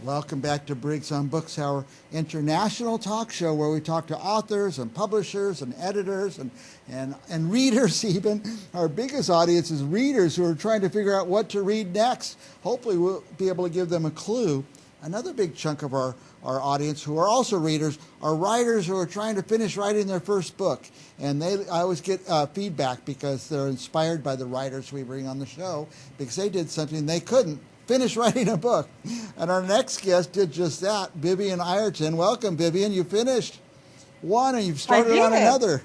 Welcome back to Briggs on Books, our international talk show where we talk to authors and publishers and editors and readers even. Our biggest audience is readers who are trying to figure out what to read next. Hopefully we'll be able to give them a clue. Another big chunk of our audience who are also readers are writers who are trying to finish writing their first book. And I always get feedback because they're inspired by the writers we bring on the show because they did something they couldn't. Finish writing a book. And our next guest did just that, Vivian Ireton. Welcome, Vivian. You finished one and you've started on another.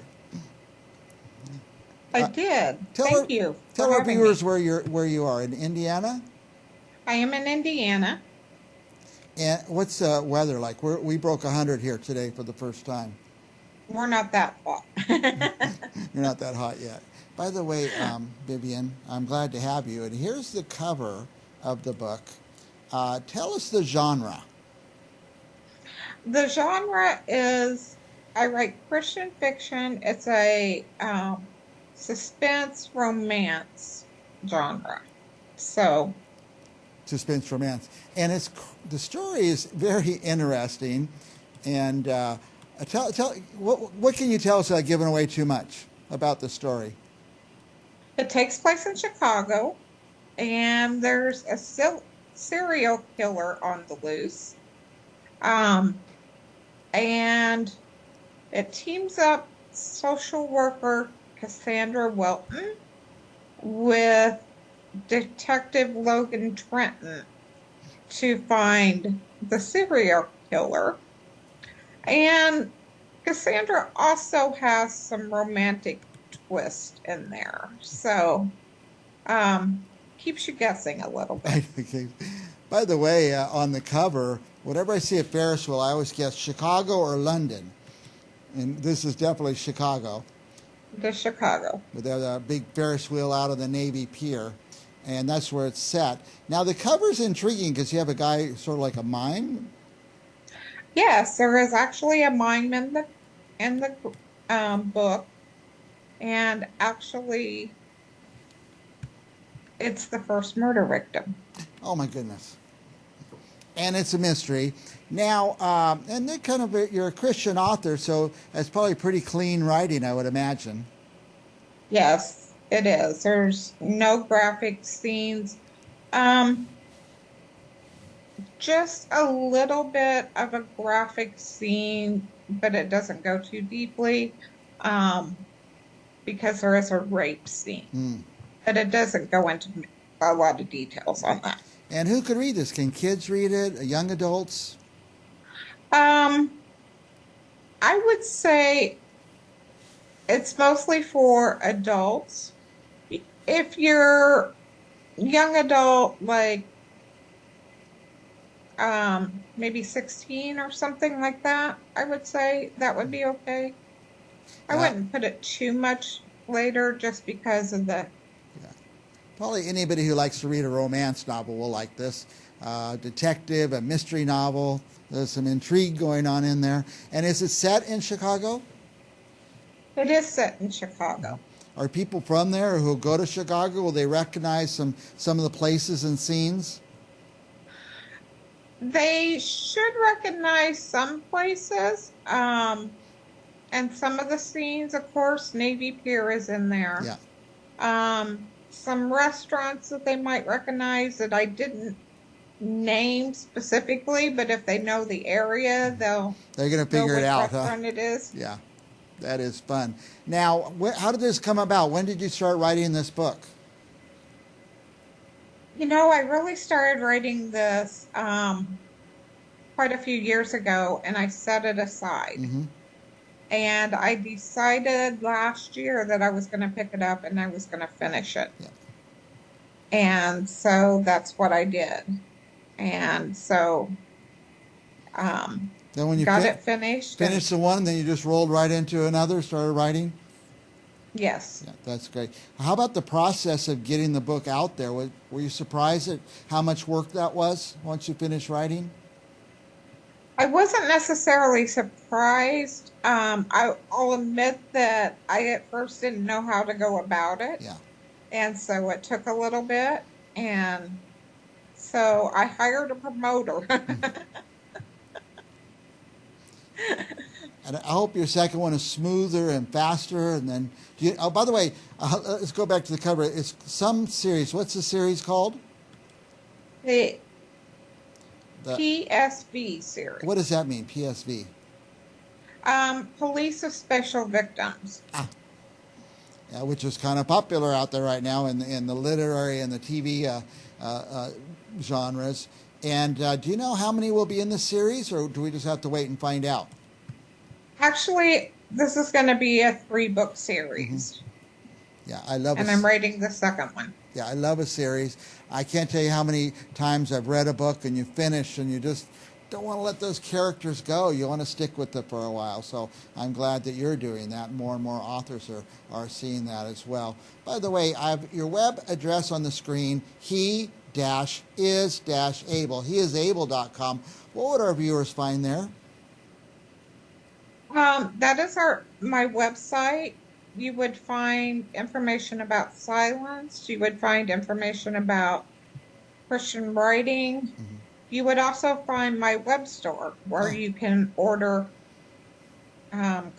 I did. Thank you. Tell our viewers where you are. In Indiana? I am in Indiana. And what's the weather like? We broke 100 here today for the first time. We're not that hot. You're not that hot yet. By the way, Vivian, I'm glad to have you. And here's the cover of the book. Tell us the genre. The genre is, I write Christian fiction. It's a suspense romance genre. So, suspense romance, and the story is very interesting. And what can you tell us without giving away too much about the story? It takes place in Chicago. And there's a serial killer on the loose. And it teams up social worker Cassandra Welton with Detective Logan Trenton to find the serial killer. And Cassandra also has some romantic twist in there. So, keeps you guessing a little bit. Okay. By the way, on the cover, whenever I see a Ferris wheel, I always guess Chicago or London. And this is definitely Chicago. The Chicago. With a big Ferris wheel out of the Navy Pier. And that's where it's set. Now, the cover's intriguing because you have a guy sort of like a mime. Yes, there is actually a mime in the book. And actually, it's the first murder victim. Oh, my goodness. And it's a mystery. Now, and they're kind of you're a Christian author, so that's probably pretty clean writing, I would imagine. Yes, it is. There's no graphic scenes. Just a little bit of a graphic scene, but it doesn't go too deeply because there is a rape scene. But it doesn't go into a lot of details on that. And who could read this? Can kids read it? Young adults? I would say it's mostly for adults. If you're young adult, like maybe 16 or something like that, I would say that would be okay. I wouldn't put it too much later just because of the... Probably anybody who likes to read a romance novel will like this. Detective, a mystery novel. There's some intrigue going on in there. And is it set in Chicago? It is set in Chicago. Are people from there who go to Chicago, will they recognize some of the places and scenes? They should recognize some places. And some of the scenes, of course, Navy Pier is in there. Yeah. Some restaurants that they might recognize that I didn't name specifically, but if they know the area, they're going to figure it out, huh? Restaurant it is. Yeah, that is fun. Now, how did this come about? When did you start writing this book? You know, I really started writing this quite a few years ago, and I set it aside. Mm-hmm. And I decided last year that I was going to pick it up and I was going to finish it. Yeah. And so that's what I did. And so then when you got it finished. Finished the one, then you just rolled right into another, started writing? Yes. Yeah, that's great. How about the process of getting the book out there? Were you surprised at how much work that was once you finished writing? I wasn't necessarily surprised. I'll admit that I at first didn't know how to go about it. Yeah. And so it took a little bit. And so I hired a promoter. And I hope your second one is smoother and faster. And then, oh, by the way, let's go back to the cover. It's some series. What's the series called? The The, PSV series. what does that mean, PSV? Police of Special Victims. Yeah, which is kind of popular out there right now in the literary and the TV genres. And do you know how many will be in the series, or do we just have to wait and find out? Actually, this is going to be a 3-book series. Yeah, I love it. And I'm writing the second one. Yeah, I love a series. I can't tell you how many times I've read a book and you finish and you just don't want to let those characters go. You want to stick with them for a while. So I'm glad that you're doing that. More and more authors are seeing that as well. By the way, I have your web address on the screen, he-is-able, heisable.com. What would our viewers find there? That is my website. You would find information about silence. You would find information about Christian writing. You would also find my web store where you can order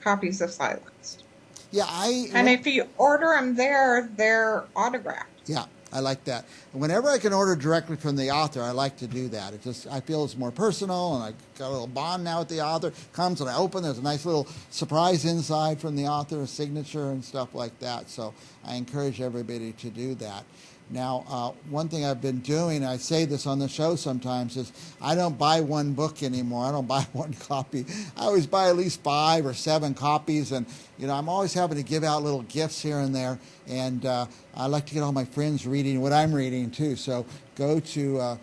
copies of Silenced. Yeah, and if you order them there, they're autographed. Yeah, I like that. Whenever I can order directly from the author, I like to do that. I feel it's more personal, and I got a little bond now with the author. Comes and I open, there's a nice little surprise inside from the author, a signature and stuff like that. So I encourage everybody to do that. Now, one thing I've been doing, I say this on the show sometimes, is I don't buy one book anymore. I don't buy one copy. I always buy at least 5 or 7 copies, and I'm always having to give out little gifts here and there, and I like to get all my friends reading what I'm reading too. So go to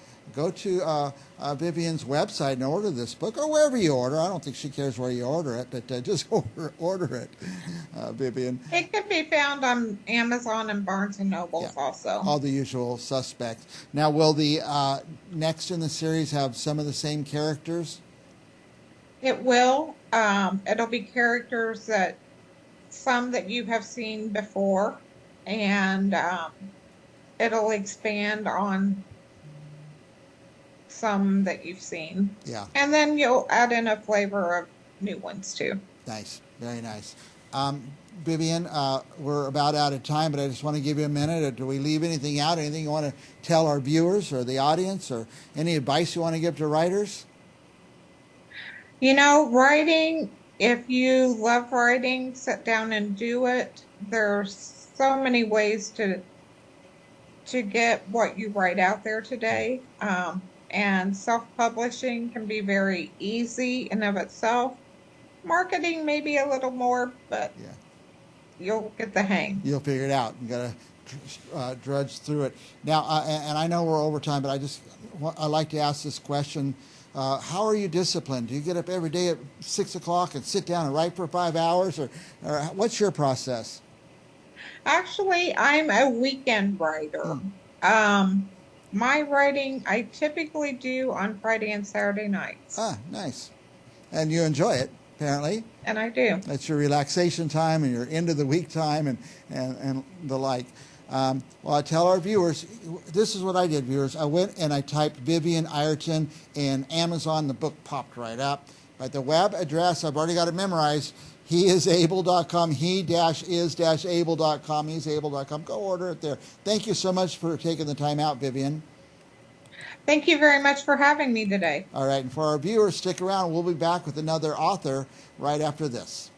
Vivian's website and order this book, or wherever you order. I don't think she cares where you order it, but just order it, Vivian. It can be found on Amazon and Barnes & Nobles also. All the usual suspects. Now, will the next in the series have some of the same characters? It will. It'll be characters some that you have seen before, and it'll expand on some that you've seen. Yeah. And then you'll add in a flavor of new ones too. Nice. Very nice. Vivian, we're about out of time, but I just want to give you a minute. Do we leave anything out? Anything you want to tell our viewers or the audience, or any advice you want to give to writers? Writing, if you love writing, sit down and do it. There's so many ways to get what you write out there today. And self-publishing can be very easy in of itself. Marketing maybe a little more, but you'll get the hang. You'll figure it out. You got to drudge through it. Now, and I know we're over time, but I like to ask this question. How are you disciplined? Do you get up every day at 6 o'clock and sit down and write for 5 hours, or what's your process? Actually, I'm a weekend writer. My writing, I typically do on Friday and Saturday nights. Ah, nice. And you enjoy it, apparently. And I do. That's your relaxation time and your end of the week time and the like. Well, I tell our viewers, this is what I did, viewers. I went and I typed Vivian Ireton in Amazon. The book popped right up. But the web address, I've already got it memorized. Heisable.com, he-is-able.com, heisable.com. Go order it there. Thank you so much for taking the time out, Vivian. Thank you very much for having me today. All right, and for our viewers, stick around. We'll be back with another author right after this.